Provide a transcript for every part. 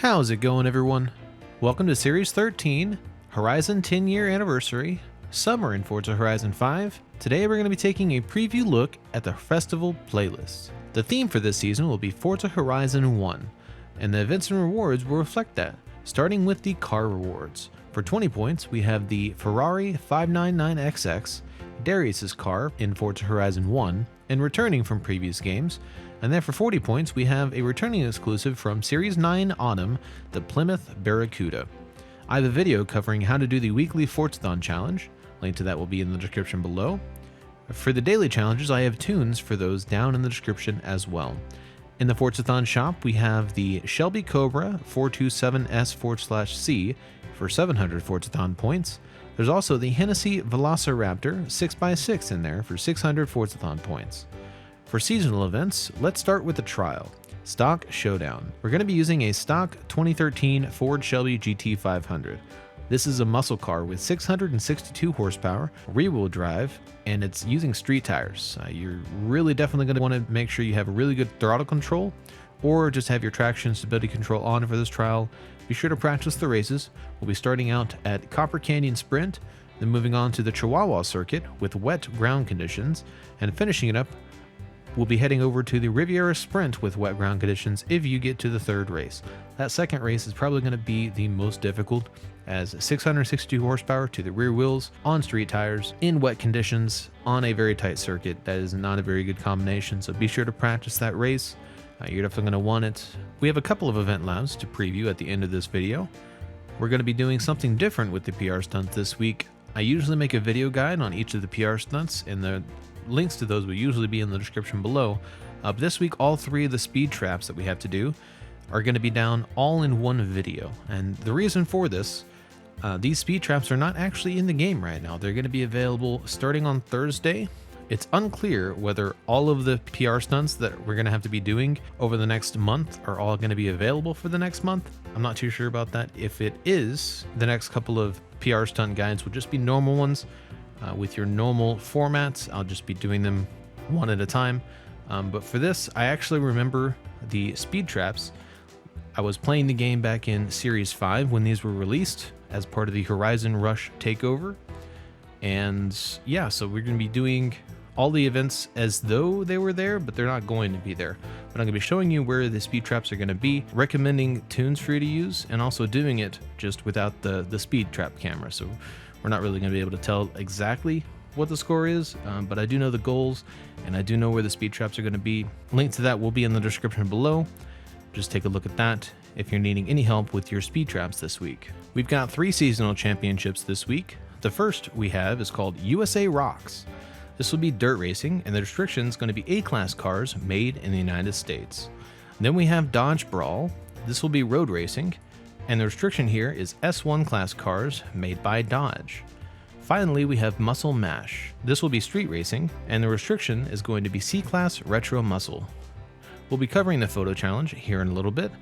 How's it going, everyone? Welcome to Series 13, Horizon 10-year anniversary, summer in Forza Horizon 5. Today we're going to be taking a preview look at the festival playlist. The theme for this season will be Forza Horizon 1, and the events and rewards will reflect that, starting with the car rewards. For 20 points, we have the Ferrari 599XX, Darius's car in Forza Horizon 1, and returning from previous games. And then for 40 points, we have a returning exclusive from Series 9 Autumn, the Plymouth Barracuda. I have a video covering how to do the weekly Forzathon challenge. Link to that will be in the description below. For the daily challenges, I have tunes for those down in the description as well. In the Forzathon shop, we have the Shelby Cobra 427S/C for 700 Forzathon points. There's also the Hennessy Velociraptor 6x6 in there for 600 Forzathon points. For seasonal events, let's start with the trial, Stock Showdown. We're going to be using a stock 2013 Ford Shelby GT500. This is a muscle car with 662 horsepower, rear-wheel drive, and it's using street tires. You're really definitely going to want to make sure you have a really good throttle control, or just have your traction stability control on for this trial. Be sure to practice the races. We'll be starting out at Copper Canyon Sprint, then moving on to the Chihuahua circuit with wet ground conditions, and finishing it up, we'll be heading over to the Riviera Sprint with wet ground conditions if you get to the third race. That second race is probably going to be the most difficult, as 662 horsepower to the rear wheels on street tires in wet conditions on a very tight circuit. That is not a very good combination, so be sure to practice that race. You're definitely going to want it. We have a couple of Eventlabs to preview at the end of this video. We're going to be doing something different with the PR stunt this week. I usually make a video guide on each of the PR stunts, and the links to those will usually be in the description below. But this week, all three of the speed traps that we have to do are going to be down all in one video. And the reason for this, these speed traps are not actually in the game right now. They're going to be available starting on Thursday. It's unclear whether all of the PR stunts that we're going to have to be doing over the next month are all going to be available for the next month. I'm not too sure about that. If it is, the next couple of PR stunt guides will just be normal ones with your normal formats. I'll just be doing them one at a time. But for this, I actually remember the speed traps. I was playing the game back in Series 5 when these were released as part of the Horizon Rush takeover. And yeah, so we're going to be doing all the events as though they were there, but they're not going to be there. But I'm going to be showing you where the speed traps are going to be, recommending tunes for you to use, and also doing it just without the speed trap camera. So we're not really going to be able to tell exactly what the score is, but I do know the goals, and I do know where the speed traps are going to be. Link to that will be in the description below. Just take a look at that if you're needing any help with your speed traps this week. We've got 3 seasonal championships this week. The first we have is called USA Rocks. This will be dirt racing, and the restriction is going to be A-class cars made in the United States. Then we have Dodge Brawl. This will be road racing, and the restriction here is S1 class cars made by Dodge. Finally, we have Muscle Mash. This will be street racing, and the restriction is going to be C-class retro muscle. We'll be covering the photo challenge here in a little bit.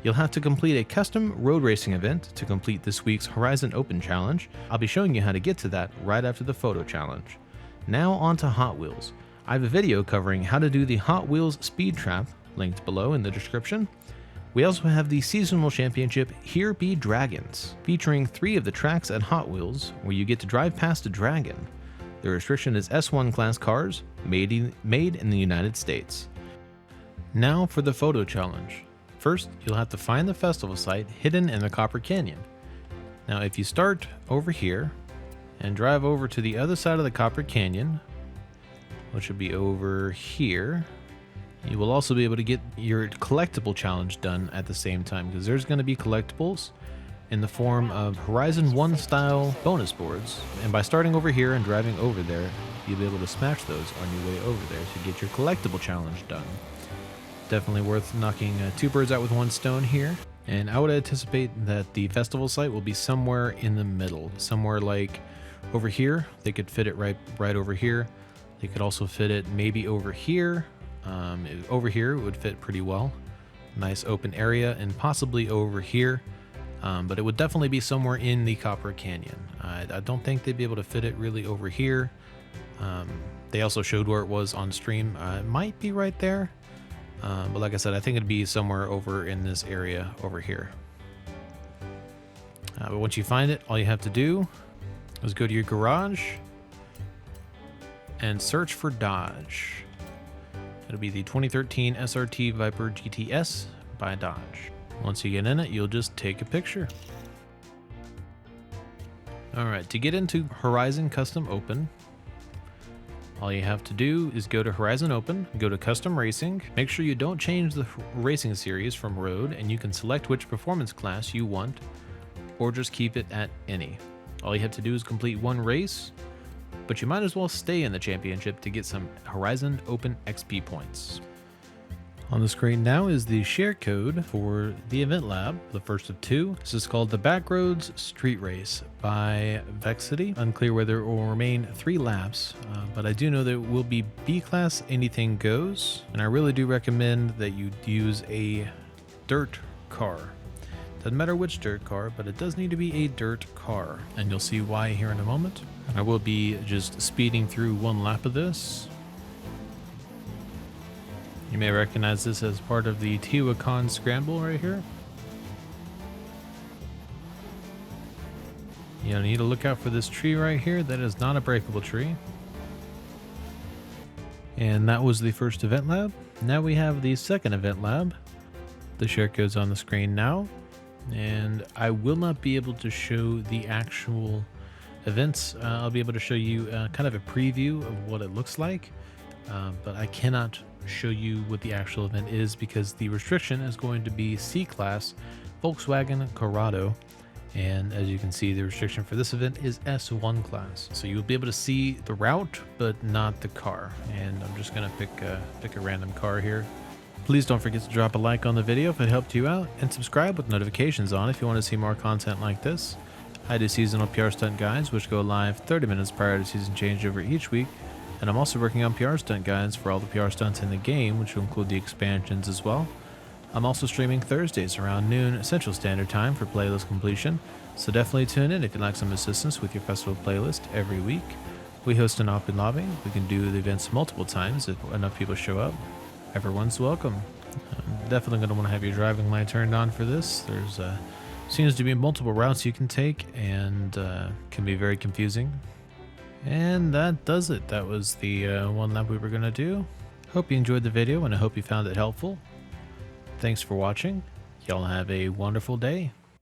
You'll have to complete a custom road racing event to complete this week's Horizon Open Challenge. I'll be showing you how to get to that right after the photo challenge. Now on to Hot Wheels. I have a video covering how to do the Hot Wheels speed trap, linked below in the description. We also have the seasonal championship Here Be Dragons, featuring 3 of the tracks at Hot Wheels where you get to drive past a dragon. The restriction is S1 class cars made in the United States. Now for the photo challenge. First, you'll have to find the festival site hidden in the Copper Canyon. Now if you start over here and drive over to the other side of the Copper Canyon, which would be over here, you will also be able to get your collectible challenge done at the same time, because there's going to be collectibles in the form of Horizon 1 style bonus boards. And by starting over here and driving over there, you'll be able to smash those on your way over there to get your collectible challenge done. Definitely worth knocking 2 birds out with 1 stone here. And I would anticipate that the festival site will be somewhere in the middle, somewhere like over here. They could fit it right over here. They could also fit it maybe over here. Over here it would fit pretty well. Nice open area, and possibly over here. But it would definitely be somewhere in the Copper Canyon. I don't think they'd be able to fit it really over here. They also showed where it was on stream. It might be right there. But like I said, I think it'd be somewhere over in this area over here. But once you find it, all you have to do is go to your garage and search for Dodge. It'll be the 2013 SRT Viper GTS by Dodge. Once you get in it, you'll just take a picture. Alright, to get into Horizon Custom Open, all you have to do is go to Horizon Open, go to Custom Racing, make sure you don't change the racing series from Road, and you can select which performance class you want, or just keep it at any. All you have to do is complete one race, but you might as well stay in the championship to get some Horizon Open XP points. On the screen now is the share code for the Event Lab, the first of two. This is called the Backroads Street Race by Vexity. Unclear whether it will remain 3 laps, but I do know that it will be B-Class Anything Goes, and I really do recommend that you use a dirt car. Doesn't matter which dirt car, but it does need to be a dirt car, and you'll see why here in a moment. I will be just speeding through 1 lap of this. You may recognize this as part of the Tehuacan Scramble right here. You need to look out for this tree right here. That is not a breakable tree. And that was the first Event Lab. Now we have the second Event Lab. The share code's on the screen now. And I will not be able to show the actual events. I'll be able to show you kind of a preview of what it looks like. But I cannot show you what the actual event is because the restriction is going to be C-Class Volkswagen Corrado, and as you can see, the restriction for this event is S1 class. So you'll be able to see the route but not the car, and I'm just gonna pick a random car here. Please don't forget to drop a like on the video if it helped you out, and subscribe with notifications on if you want to see more content like this. I do seasonal PR stunt guides which go live 30 minutes prior to season changeover each week. And I'm also working on PR stunt guides for all the PR stunts in the game, which will include the expansions as well. I'm also streaming Thursdays around noon Central Standard Time for playlist completion, so definitely tune in if you'd like some assistance with your festival playlist every week. We host an open lobby. We can do the events multiple times if enough people show up. Everyone's welcome. I'm definitely going to want to have your driving light turned on for this. There's seems to be multiple routes you can take, and can be very confusing. And that does it. That was the 1 lap we were going to do. Hope you enjoyed the video, and I hope you found it helpful. Thanks for watching. Y'all have a wonderful day.